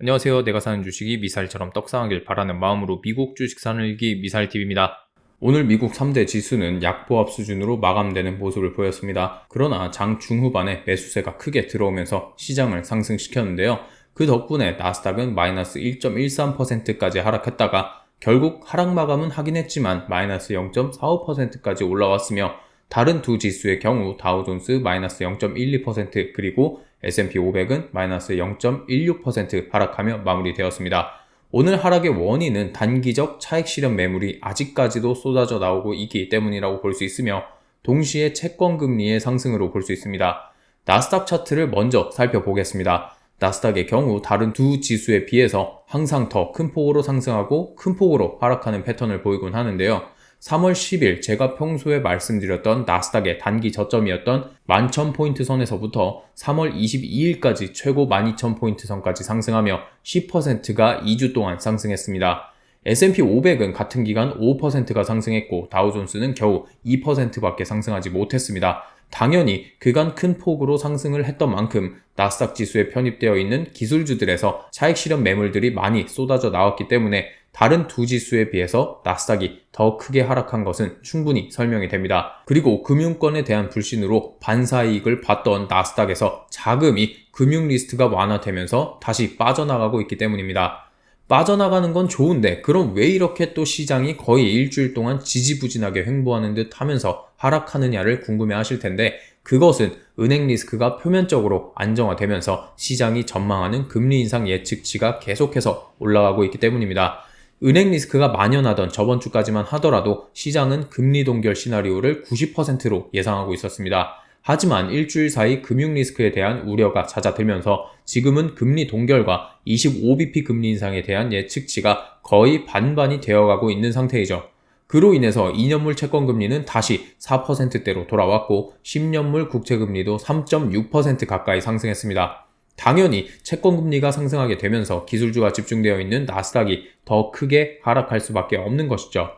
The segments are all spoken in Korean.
안녕하세요. 내가 사는 주식이 미사일처럼 떡상하길 바라는 마음으로 미국 주식 사는 일기 미사일TV입니다. 오늘 미국 3대 지수는 약보합 수준으로 마감되는 모습을 보였습니다. 그러나 장 중후반에 매수세가 크게 들어오면서 시장을 상승시켰는데요. 그 덕분에 나스닥은 마이너스 1.13%까지 하락했다가 결국 하락 마감은 하긴 했지만 마이너스 0.45%까지 올라왔으며 다른 두 지수의 경우 다우존스 마이너스 0.12% 그리고 S&P 500은 마이너스 0.16% 하락하며 마무리되었습니다. 오늘 하락의 원인은 단기적 차익 실현 매물이 아직까지도 쏟아져 나오고 있기 때문이라고 볼 수 있으며 동시에 채권 금리의 상승으로 볼 수 있습니다. 나스닥 차트를 먼저 살펴보겠습니다. 나스닥의 경우 다른 두 지수에 비해서 항상 더 큰 폭으로 상승하고 큰 폭으로 하락하는 패턴을 보이곤 하는데요. 3월 10일 제가 평소에 말씀드렸던 나스닥의 단기 저점이었던 11,000포인트 선에서부터 3월 22일까지 최고 12,000포인트 선까지 상승하며 10%가 2주 동안 상승했습니다. S&P 500은 같은 기간 5%가 상승했고 다우존스는 겨우 2%밖에 상승하지 못했습니다. 당연히 그간 큰 폭으로 상승을 했던 만큼 나스닥 지수에 편입되어 있는 기술주들에서 차익 실현 매물들이 많이 쏟아져 나왔기 때문에 다른 두 지수에 비해서 나스닥이 더 크게 하락한 것은 충분히 설명이 됩니다. 그리고 금융권에 대한 불신으로 반사이익을 봤던 나스닥에서 자금이 금융 리스트가 완화되면서 다시 빠져나가고 있기 때문입니다. 빠져나가는 건 좋은데 그럼 왜 이렇게 또 시장이 거의 일주일 동안 지지부진하게 횡보하는 듯 하면서 하락하느냐를 궁금해 하실 텐데 그것은 은행 리스크가 표면적으로 안정화되면서 시장이 전망하는 금리 인상 예측치가 계속해서 올라가고 있기 때문입니다. 은행 리스크가 만연하던 저번 주까지만 하더라도 시장은 금리 동결 시나리오를 90%로 예상하고 있었습니다. 하지만 일주일 사이 금융 리스크에 대한 우려가 잦아들면서 지금은 금리 동결과 25bp 금리 인상에 대한 예측치가 거의 반반이 되어가고 있는 상태이죠. 그로 인해서 2년물 채권 금리는 다시 4%대로 돌아왔고 10년물 국채 금리도 3.6% 가까이 상승했습니다. 당연히 채권 금리가 상승하게 되면서 기술주가 집중되어 있는 나스닥이 더 크게 하락할 수밖에 없는 것이죠.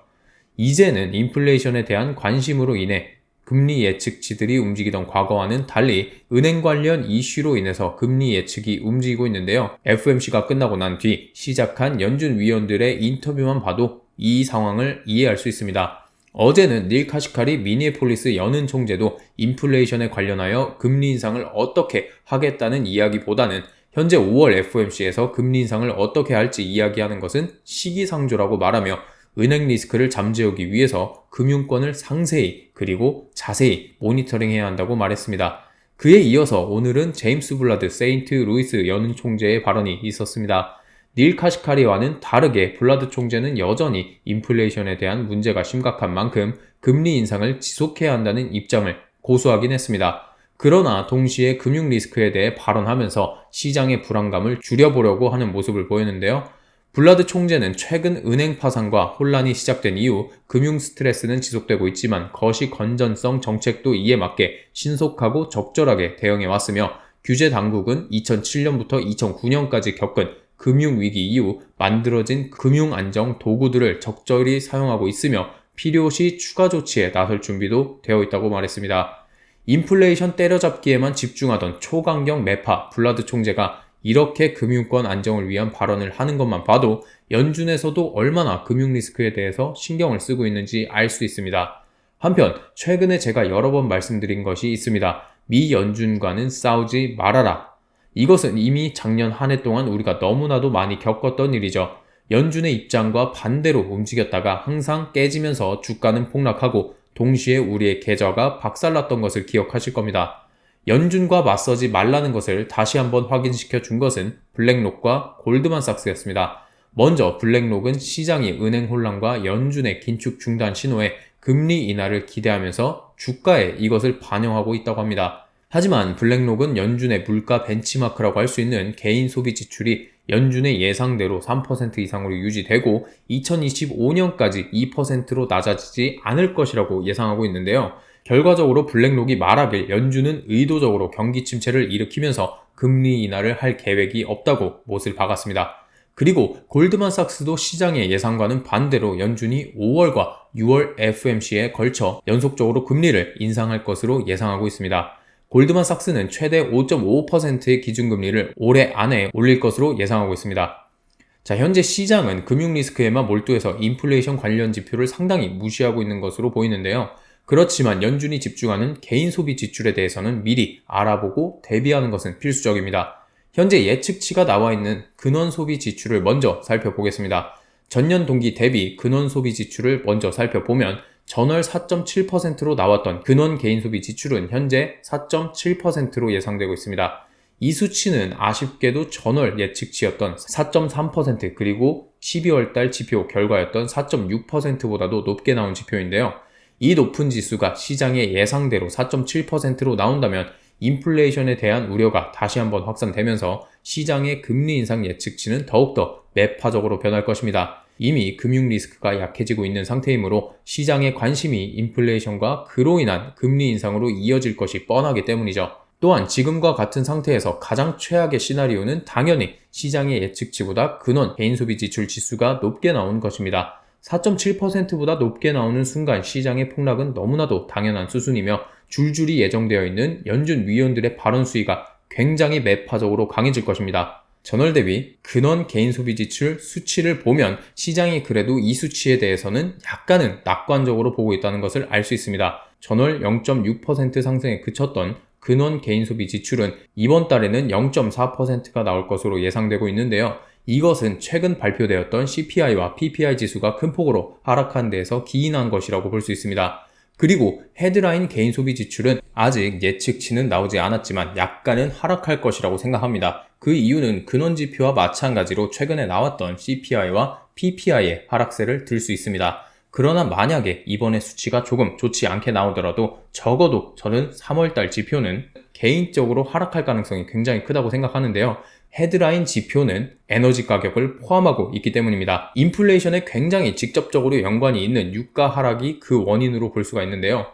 이제는 인플레이션에 대한 관심으로 인해 금리 예측치들이 움직이던 과거와는 달리 은행 관련 이슈로 인해서 금리 예측이 움직이고 있는데요. FOMC가 끝나고 난 뒤 시작한 연준 위원들의 인터뷰만 봐도 이 상황을 이해할 수 있습니다. 어제는 닐 카시카리 미니애폴리스 연은 총재도 인플레이션에 관련하여 금리 인상을 어떻게 하겠다는 이야기보다는 현재 5월 FOMC에서 금리 인상을 어떻게 할지 이야기하는 것은 시기상조라고 말하며 은행 리스크를 잠재우기 위해서 금융권을 상세히 그리고 자세히 모니터링해야 한다고 말했습니다. 그에 이어서 오늘은 제임스 블라드 세인트 루이스 연은 총재의 발언이 있었습니다. 닐 카시카리와는 다르게 블라드 총재는 여전히 인플레이션에 대한 문제가 심각한 만큼 금리 인상을 지속해야 한다는 입장을 고수하긴 했습니다. 그러나 동시에 금융 리스크에 대해 발언하면서 시장의 불안감을 줄여보려고 하는 모습을 보였는데요. 블라드 총재는 최근 은행 파산과 혼란이 시작된 이후 금융 스트레스는 지속되고 있지만 거시 건전성 정책도 이에 맞게 신속하고 적절하게 대응해 왔으며 규제 당국은 2007년부터 2009년까지 겪은 금융위기 이후 만들어진 금융안정 도구들을 적절히 사용하고 있으며 필요시 추가 조치에 나설 준비도 되어 있다고 말했습니다. 인플레이션 때려잡기에만 집중하던 초강경 매파 블라드 총재가 이렇게 금융권 안정을 위한 발언을 하는 것만 봐도 연준에서도 얼마나 금융 리스크에 대해서 신경을 쓰고 있는지 알 수 있습니다. 한편 최근에 제가 여러 번 말씀드린 것이 있습니다. 미 연준과는 싸우지 말아라. 이것은 이미 작년 한 해 동안 우리가 너무나도 많이 겪었던 일이죠. 연준의 입장과 반대로 움직였다가 항상 깨지면서 주가는 폭락하고 동시에 우리의 계좌가 박살났던 것을 기억하실 겁니다. 연준과 맞서지 말라는 것을 다시 한번 확인시켜 준 것은 블랙록과 골드만삭스였습니다. 먼저 블랙록은 시장이 은행 혼란과 연준의 긴축 중단 신호에 금리 인하를 기대하면서 주가에 이것을 반영하고 있다고 합니다. 하지만 블랙록은 연준의 물가 벤치마크라고 할 수 있는 개인 소비 지출이 연준의 예상대로 3% 이상으로 유지되고 2025년까지 2%로 낮아지지 않을 것이라고 예상하고 있는데요. 결과적으로 블랙록이 말하길 연준은 의도적으로 경기 침체를 일으키면서 금리 인하를 할 계획이 없다고 못을 박았습니다. 그리고 골드만삭스도 시장의 예상과는 반대로 연준이 5월과 6월 FOMC에 걸쳐 연속적으로 금리를 인상할 것으로 예상하고 있습니다. 골드만삭스는 최대 5.55%의 기준금리를 올해 안에 올릴 것으로 예상하고 있습니다. 자, 현재 시장은 금융 리스크에만 몰두해서 인플레이션 관련 지표를 상당히 무시하고 있는 것으로 보이는데요. 그렇지만 연준이 집중하는 개인 소비 지출에 대해서는 미리 알아보고 대비하는 것은 필수적입니다. 현재 예측치가 나와 있는 근원 소비 지출을 먼저 살펴보겠습니다. 전년 동기 대비 근원 소비 지출을 먼저 살펴보면 전월 4.7%로 나왔던 근원 개인 소비 지출은 현재 4.7%로 예상되고 있습니다. 이 수치는 아쉽게도 전월 예측치였던 4.3% 그리고 12월달 지표 결과였던 4.6%보다도 높게 나온 지표인데요. 이 높은 지수가 시장의 예상대로 4.7%로 나온다면 인플레이션에 대한 우려가 다시 한번 확산되면서 시장의 금리 인상 예측치는 더욱더 매파적으로 변할 것입니다. 이미 금융 리스크가 약해지고 있는 상태이므로 시장의 관심이 인플레이션과 그로 인한 금리 인상으로 이어질 것이 뻔하기 때문이죠. 또한 지금과 같은 상태에서 가장 최악의 시나리오는 당연히 시장의 예측치보다 근원 개인소비 지출 지수가 높게 나오는 것입니다. 4.7%보다 높게 나오는 순간 시장의 폭락은 너무나도 당연한 수순이며 줄줄이 예정되어 있는 연준 위원들의 발언 수위가 굉장히 매파적으로 강해질 것입니다. 전월 대비 근원 개인소비 지출 수치를 보면 시장이 그래도 이 수치에 대해서는 약간은 낙관적으로 보고 있다는 것을 알 수 있습니다. 전월 0.6% 상승에 그쳤던 근원 개인소비 지출은 이번 달에는 0.4%가 나올 것으로 예상되고 있는데요. 이것은 최근 발표되었던 CPI와 PPI 지수가 큰 폭으로 하락한 데에서 기인한 것이라고 볼 수 있습니다. 그리고 헤드라인 개인소비 지출은 아직 예측치는 나오지 않았지만 약간은 하락할 것이라고 생각합니다. 그 이유는 근원 지표와 마찬가지로 최근에 나왔던 CPI와 PPI의 하락세를 들 수 있습니다. 그러나 만약에 이번에 수치가 조금 좋지 않게 나오더라도 적어도 저는 3월달 지표는 개인적으로 하락할 가능성이 굉장히 크다고 생각하는데요. 헤드라인 지표는 에너지 가격을 포함하고 있기 때문입니다. 인플레이션에 굉장히 직접적으로 연관이 있는 유가 하락이 그 원인으로 볼 수가 있는데요.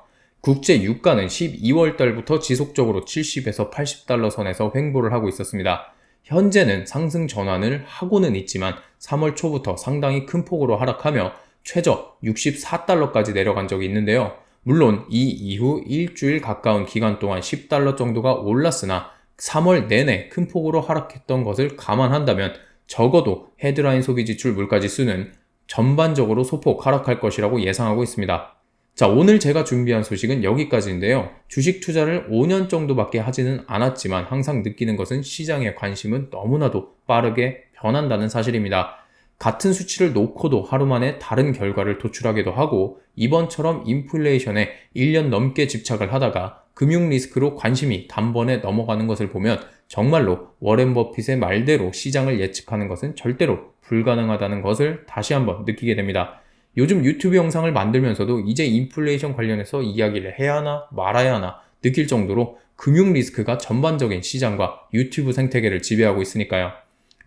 국제 유가는 12월 달부터 지속적으로 70에서 80달러 선에서 횡보를 하고 있었습니다. 현재는 상승 전환을 하고는 있지만 3월 초부터 상당히 큰 폭으로 하락하며 최저 64달러까지 내려간 적이 있는데요. 물론 이 이후 일주일 가까운 기간 동안 10달러 정도가 올랐으나 3월 내내 큰 폭으로 하락했던 것을 감안한다면 적어도 헤드라인 소비 지출 물가지수는 전반적으로 소폭 하락할 것이라고 예상하고 있습니다. 자, 오늘 제가 준비한 소식은 여기까지인데요. 주식 투자를 5년 정도밖에 하지는 않았지만 항상 느끼는 것은 시장의 관심은 너무나도 빠르게 변한다는 사실입니다. 같은 수치를 놓고도 하루 만에 다른 결과를 도출하기도 하고 이번처럼 인플레이션에 1년 넘게 집착을 하다가 금융 리스크로 관심이 단번에 넘어가는 것을 보면 정말로 워렌 버핏의 말대로 시장을 예측하는 것은 절대로 불가능하다는 것을 다시 한번 느끼게 됩니다. 요즘 유튜브 영상을 만들면서도 이제 인플레이션 관련해서 이야기를 해야 하나 말아야 하나 느낄 정도로 금융 리스크가 전반적인 시장과 유튜브 생태계를 지배하고 있으니까요.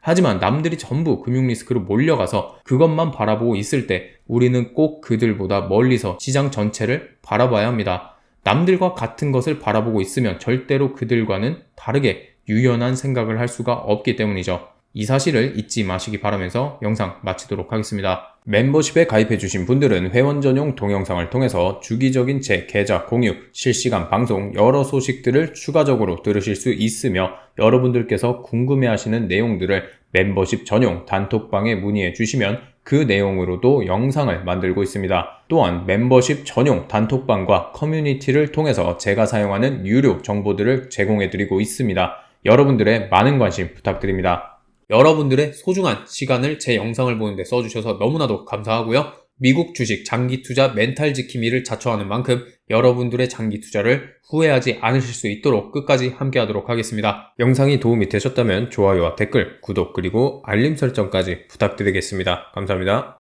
하지만 남들이 전부 금융 리스크로 몰려가서 그것만 바라보고 있을 때 우리는 꼭 그들보다 멀리서 시장 전체를 바라봐야 합니다. 남들과 같은 것을 바라보고 있으면 절대로 그들과는 다르게 유연한 생각을 할 수가 없기 때문이죠. 이 사실을 잊지 마시기 바라면서 영상 마치도록 하겠습니다. 멤버십에 가입해주신 분들은 회원 전용 동영상을 통해서 주기적인 제 계좌 공유, 실시간 방송, 여러 소식들을 추가적으로 들으실 수 있으며 여러분들께서 궁금해하시는 내용들을 멤버십 전용 단톡방에 문의해 주시면 그 내용으로도 영상을 만들고 있습니다. 또한 멤버십 전용 단톡방과 커뮤니티를 통해서 제가 사용하는 유료 정보들을 제공해드리고 있습니다. 여러분들의 많은 관심 부탁드립니다. 여러분들의 소중한 시간을 제 영상을 보는데 써주셔서 너무나도 감사하고요. 미국 주식 장기 투자 멘탈 지킴이를 자처하는 만큼 여러분들의 장기 투자를 후회하지 않으실 수 있도록 끝까지 함께 하도록 하겠습니다. 영상이 도움이 되셨다면 좋아요와 댓글, 구독 그리고 알림 설정까지 부탁드리겠습니다. 감사합니다.